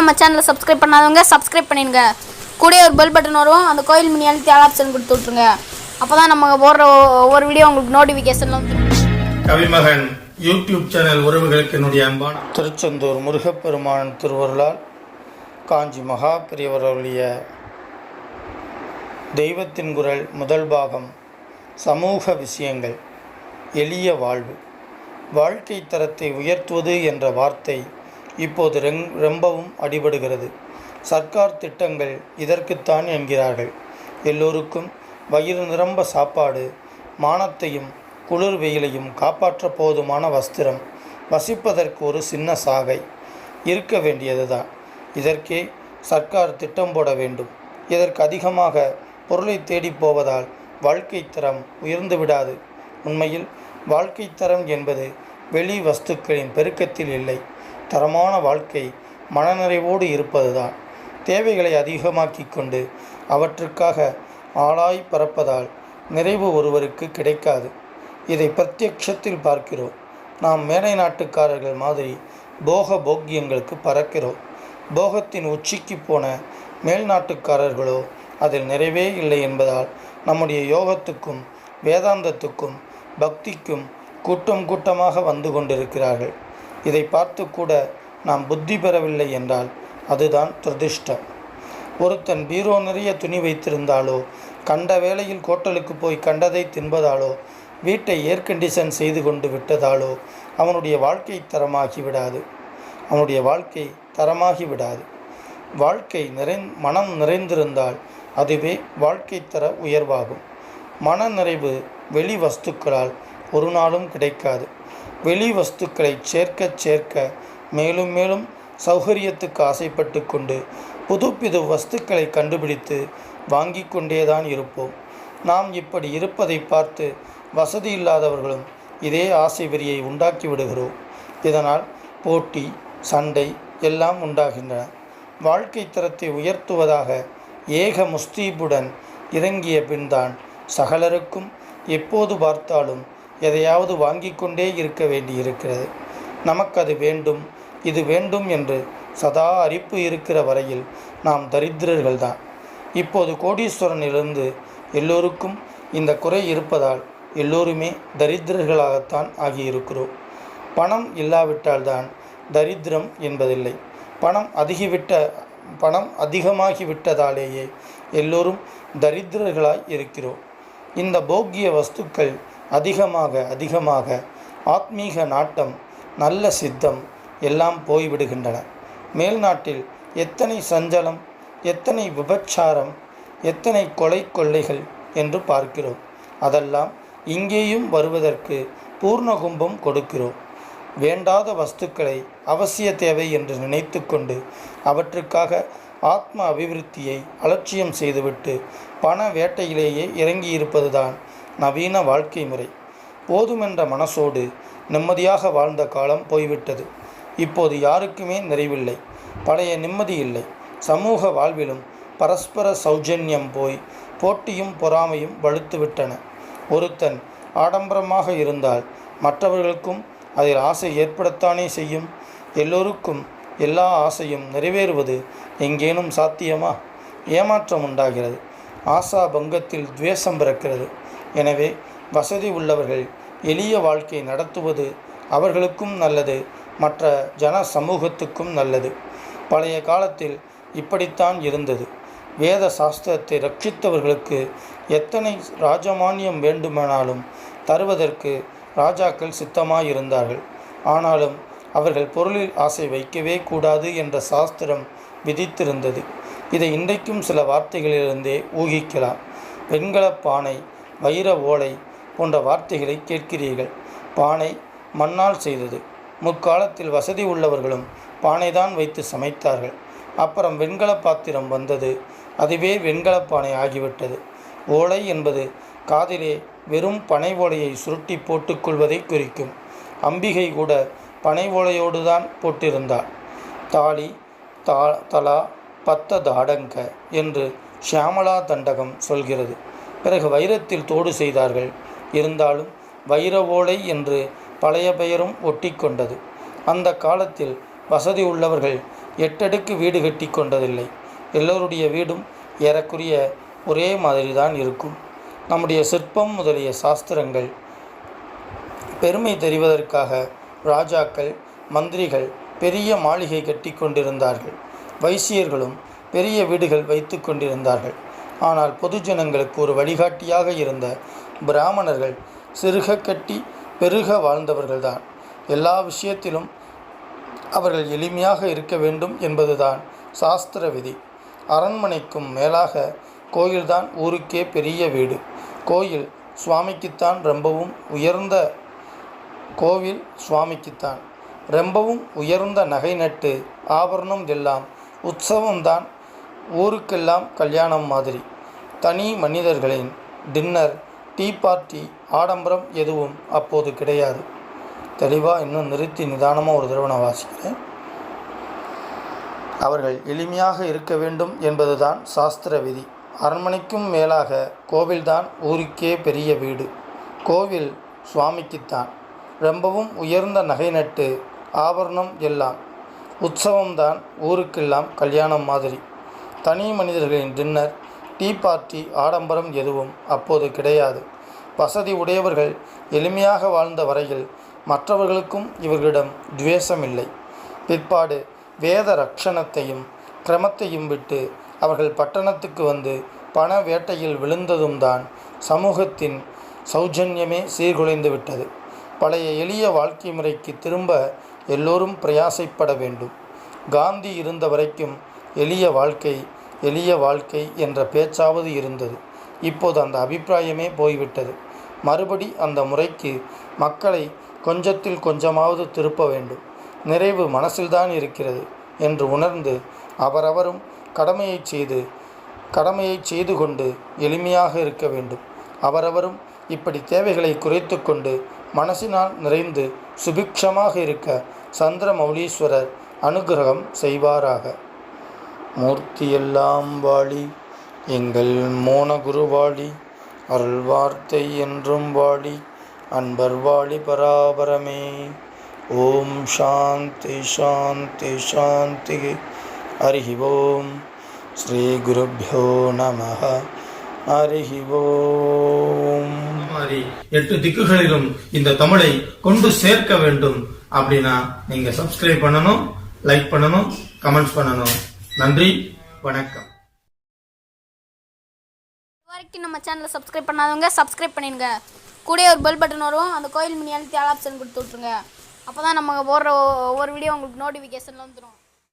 நம்ம சேனலை சப்ஸ்கிரைப் பண்ணாதவங்க சப்ஸ்கிரைப் பண்ணிடுங்க. கூட ஒரு பெல் பட்டன் வரும், அந்த கோயில் மணி அழுத்தி ஆல் ஆப்ஷன் கொடுத்து விட்ருங்க. அப்போ தான் நம்ம போடுற ஒவ்வொரு வீடியோ உங்களுக்கு நோட்டிஃபிகேஷன்ல வந்து. கவிமகன் யூடியூப் சேனல் உறவுகளுக்கு என்னுடைய அன்பான திருச்செந்தூர் முருகப்பெருமான் திருவருளால் காஞ்சி மகா பெரியவர்களுடைய தெய்வத்தின் குரல் முதல் பாகம் சமூக விஷயங்கள் எளிய வாழ்வு. வாழ்க்கை தரத்தை உயர்த்துவது என்ற வார்த்தை இப்போது ரொம்பவும் அடிபடுகிறது. சர்க்கார் திட்டங்கள் இதற்குத்தான் என்கிறார்கள். எல்லோருக்கும் வயிறு நிரம்ப சாப்பாடு, மானத்தையும் குளிர் வெயிலையும் காப்பாற்ற போதுமான வஸ்திரம், வசிப்பதற்கு ஒரு சின்ன சாகை இருக்க வேண்டியதுதான். இதற்கே சர்க்கார் திட்டம் போட வேண்டும். இதற்கு அதிகமாக பொருளை தேடி போவதால் வாழ்க்கை தரம் உயர்ந்து விடாது. உண்மையில் வாழ்க்கை தரம் என்பது வெளி வஸ்துக்களின் பெருக்கத்தில் இல்லை. தரமான வாழ்க்கை மனநிறைவோடு இருப்பதுதான். தேவைகளை அதிகமாக்கி கொண்டு அவற்றுக்காக ஆளாய் பறப்பதால் நிறைவு ஒருவருக்கு கிடைக்காது. இதை பிரத்யட்சத்தில் பார்க்கிறோம். நாம் மேலை நாட்டுக்காரர்கள் மாதிரி போகியங்களுக்கு பறக்கிறோம். போகத்தின் உச்சிக்கு போன மேல் நாட்டுக்காரர்களோ அதில் நிறைவே இல்லை என்பதால் நம்முடைய யோகத்துக்கும் வேதாந்தத்துக்கும் பக்திக்கும் கூட்டமாக வந்து கொண்டிருக்கிறார்கள். இதை பார்த்து கூட நாம் புத்தி பெறவில்லை என்றால் அதுதான் துரதிர்ஷ்டம். ஒருத்தன் பீரோ நிறைய துணி வைத்திருந்தாலோ, கண்ட வேளையில் ஹோட்டலுக்கு போய் கண்டதை தின்பதாலோ, வீட்டை ஏர் கண்டிஷன் செய்து கொண்டு விட்டதாலோ அவனுடைய வாழ்க்கை தரமாகி விடாது. வாழ்க்கை மனம் நிறைந்திருந்தால் அதுவே வாழ்க்கை தர உயர்வாகும். மன நிறைவு வெளி வஸ்துக்களால் ஒரு நாளும் கிடைக்காது. வெளி வஸ்துக்களை சேர்க்க மேலும் மேலும் சௌகரியத்துக்கு ஆசைப்பட்டு கொண்டு புது வஸ்துக்களை கண்டுபிடித்து வாங்கி கொண்டேதான் இருப்போம். நாம் இப்படி இருப்பதை பார்த்து வசதி இல்லாதவர்களும் இதே ஆசை வெறியை உண்டாக்கி விடுகிறோம். இதனால் போட்டி, சண்டை எல்லாம் உண்டாகின்றன. வாழ்க்கை தரத்தை உயர்த்துவதாக ஏக முஸ்தீபுடன் இறங்கிய பின்தான் சகலருக்கும் எப்போது பார்த்தாலும் எதையாவது வாங்கி கொண்டே இருக்க வேண்டியிருக்கிறது. நமக்கு அது வேண்டும், இது வேண்டும் என்று சதா அரிப்பு இருக்கிற வரையில் நாம் தரித்திரர்கள்தான். இப்போது கோடீஸ்வரனிலிருந்து எல்லோருக்கும் இந்த குறை இருப்பதால் எல்லோருமே தரித்திரர்களாகத்தான் ஆகியிருக்கிறோம். பணம் இல்லாவிட்டால்தான் தரித்திரம் என்பதில்லை. பணம் அதிகமாகிவிட்டதாலேயே எல்லோரும் தரித்திரர்களாய் இருக்கிறோம். இந்த போக்கிய வஸ்துக்கள் அதிகமாக ஆத்மீக நாட்டம், நல்ல சித்தம் எல்லாம் போய்விடுகின்றன. மேல்நாட்டில் எத்தனை சஞ்சலம், எத்தனை விபச்சாரம், எத்தனை கொள்ளைகள் என்று பார்க்கிறோம். அதெல்லாம் இங்கேயும் வருவதற்கு பூர்ணகும்பம் கொடுக்கிறோம். வேண்டாத வஸ்துக்களை அவசிய தேவை என்று நினைத்து கொண்டு அவற்றுக்காக ஆத்ம அபிவிருத்தியை அலட்சியம் செய்துவிட்டு பண வேட்டையிலேயே இறங்கியிருப்பதுதான் நவீன வாழ்க்கை முறை. போதுமென்ற மனசோடு நிம்மதியாக வாழ்ந்த காலம் போய்விட்டது. இப்போது யாருக்குமே நிறைவில்லை, பழைய நிம்மதி இல்லை. சமூக வாழ்விலும் பரஸ்பர சௌஜன்யம் போய் போட்டியும் பொறாமையும் வலுத்துவிட்டன. ஒருத்தன் ஆடம்பரமாக இருந்தால் மற்றவர்களுக்கும் அதில் ஆசை ஏற்படத்தானே செய்யும். எல்லோருக்கும் எல்லா ஆசையும் நிறைவேறுவது எங்கேனும் சாத்தியமா? ஏமாற்றம் உண்டாகிறது. ஆசா பங்கத்தில் துவேஷம் பிறக்கிறது. எனவே வசதி உள்ளவர்கள் எளிய வாழ்க்கை நடத்துவது அவர்களுக்கும் நல்லது, மற்ற ஜன சமூகத்துக்கும் நல்லது. பழைய காலத்தில் இப்படித்தான் இருந்தது. வேத சாஸ்திரத்தை ரட்சித்தவர்களுக்கு எத்தனை ராஜமானியம் வேண்டுமானாலும் தருவதற்கு ராஜாக்கள் சித்தமாயிருந்தார்கள். ஆனாலும் அவர்கள் பொருளில் ஆசை வைக்கவே கூடாது என்ற சாஸ்திரம் விதித்திருந்தது. இதை இன்றைக்கும் சில வார்த்தைகளிலிருந்தே ஊகிக்கலாம். வெண்கலப் பானை, வைர ஓலை போன்ற வார்த்தைகளை கேட்கிறீர்கள். பானை மண்ணால் செய்தது. முற்காலத்தில் வசதி உள்ளவர்களும் பானைதான் வைத்து சமைத்தார்கள். அப்புறம் வெண்கல பாத்திரம் வந்தது. அதுவே வெண்கலப் பானை ஆகிவிட்டது. ஓலை என்பது காதிலே வெறும் பனை ஓலையை சுருட்டி போட்டுக்கொள்வதை குறிக்கும். அம்பிகை கூட பனை ஓலையோடு தான் போட்டிருந்தாள். தாலி தலா பத்த தாடங்க என்று ஷியாமலா தண்டகம் சொல்கிறது. பிறகு வைரத்தில் தோடு செய்தார்கள். இருந்தாலும் வைர ஓலை என்று பழைய பெயரும் ஒட்டி கொண்டது. அந்த காலத்தில் வசதி உள்ளவர்கள் 8 அடுக்கு வீடு கட்டி கொண்டதில்லை. எல்லோருடைய வீடும் ஏறக்குறைய ஒரே மாதிரி தான் இருக்கும். நம்முடைய சிற்பம் முதலிய சாஸ்திரங்கள் பெருமை தெரிவதற்காக ராஜாக்கள், மந்திரிகள் பெரிய மாளிகை கட்டி கொண்டிருந்தார்கள். வைசியர்களும் பெரிய வீடுகள் வைத்து கொண்டிருந்தார்கள். ஆனால் பொதுஜனங்களுக்கு ஒரு வழிகாட்டியாக இருந்த பிராமணர்கள் சிறுக கட்டி பெருக வாழ்ந்தவர்கள்தான். எல்லா விஷயத்திலும் அவர்கள் எளிமையாக இருக்க வேண்டும் என்பதுதான் சாஸ்திர விதி. அரண்மனைக்கும் மேலாக கோயில்தான் ஊருக்கே பெரிய வீடு. கோயில் சுவாமிக்குத்தான் ரொம்பவும் உயர்ந்த நகை நட்டு ஆபரணம் எல்லாம் உற்சவம்தான். ஊருக்கெல்லாம் கல்யாணம் மாதிரி. தனி மனிதர்களின் டின்னர், டீ பார்ட்டி, ஆடம்பரம் எதுவும் அப்போது கிடையாது. தெளிவாக இன்னும் நிறுத்தி நிதானமாக ஒரு தடவை நான் வாசிக்கிறேன். அவர்கள் எளிமையாக இருக்க வேண்டும் என்பதுதான் சாஸ்திர விதி. அரண்மனைக்கும் மேலாக கோவில்தான் ஊருக்கே பெரிய வீடு. கோவில் சுவாமிக்குத்தான். ரொம்பவும் உயர்ந்த நகை நட்டு ஆபரணம் எல்லாம் உற்சவம்தான். ஊருக்கெல்லாம் கல்யாணம் மாதிரி. தனி மனிதர்களின் டின்னர், டீ பார்ட்டி, ஆடம்பரம் எதுவும் அப்போது கிடையாது. வசதி உடையவர்கள் எளிமையாக வாழ்ந்த வரையில் மற்றவர்களுக்கும் இவர்களிடம் துவேஷம் இல்லை. பிற்பாடு வேத ரட்சணத்தையும் கிரமத்தையும் விட்டு அவர்கள் பட்டணத்துக்கு வந்து பண வேட்டையில் விழுந்ததும் தான் சமூகத்தின் சௌஜன்யமே சீர்குலைந்து விட்டது. பழைய எளிய வாழ்க்கை முறைக்கு திரும்ப எல்லோரும் பிரயாசைப்பட வேண்டும். காந்தி இருந்த வரைக்கும் எளிய வாழ்க்கை என்ற பேச்சாவது இருந்தது. இப்போது அந்த அபிப்பிராயமே போய்விட்டது. மறுபடி அந்த முறைக்கு மக்களை கொஞ்சத்தில் கொஞ்சமாவது திருப்ப வேண்டும். நிறைவு மனசில்தான் இருக்கிறது என்று உணர்ந்து அவரவரும் கடமையை செய்து கொண்டு எளிமையாக இருக்க வேண்டும். அவரவரும் இப்படி தேவைகளை குறைத்து கொண்டு மனசினால் நிறைந்து சுபிக்ஷமாக இருக்க சந்திரமௌலீஸ்வரர் அனுகிரகம் செய்வாராக. மூர்த்தியெல்லாம் வாழி, எங்கள் மோனகுருவாழி, அருள் வார்த்தை என்றும் வாழி, அன்பர் வாழி பராபரமே. ஓம் சாந்தி சாந்தி சாந்தி. ஹரிஹி ஓம். ஸ்ரீ குருப்யோ நமஹ. ஹரிஹி ஓம். 8 திக்குகளிலும் இந்த தமிழை கொண்டு சேர்க்க வேண்டும் அப்படின்னா நீங்க சப்ஸ்கிரைப் பண்ணணும், லைக் பண்ணணும், கமெண்ட்ஸ் பண்ணணும். நன்றி, வணக்கம். இதுவரைக்கும் நம்ம சேனலை சப்ஸ்கிரைப் பண்ணாதவங்க சப்ஸ்கிரைப் பண்ணிடுங்க. கூடவே ஒரு பெல் பட்டன் வரும், அந்த கோயில் மினி அழுத்தி ஆல் ஆப்ஷன் கொடுத்து விட்ருங்க. அப்போ தான் நம்ம போடுற ஒவ்வொரு வீடியோ உங்களுக்கு நோட்டிஃபிகேஷனில் வந்துடும்.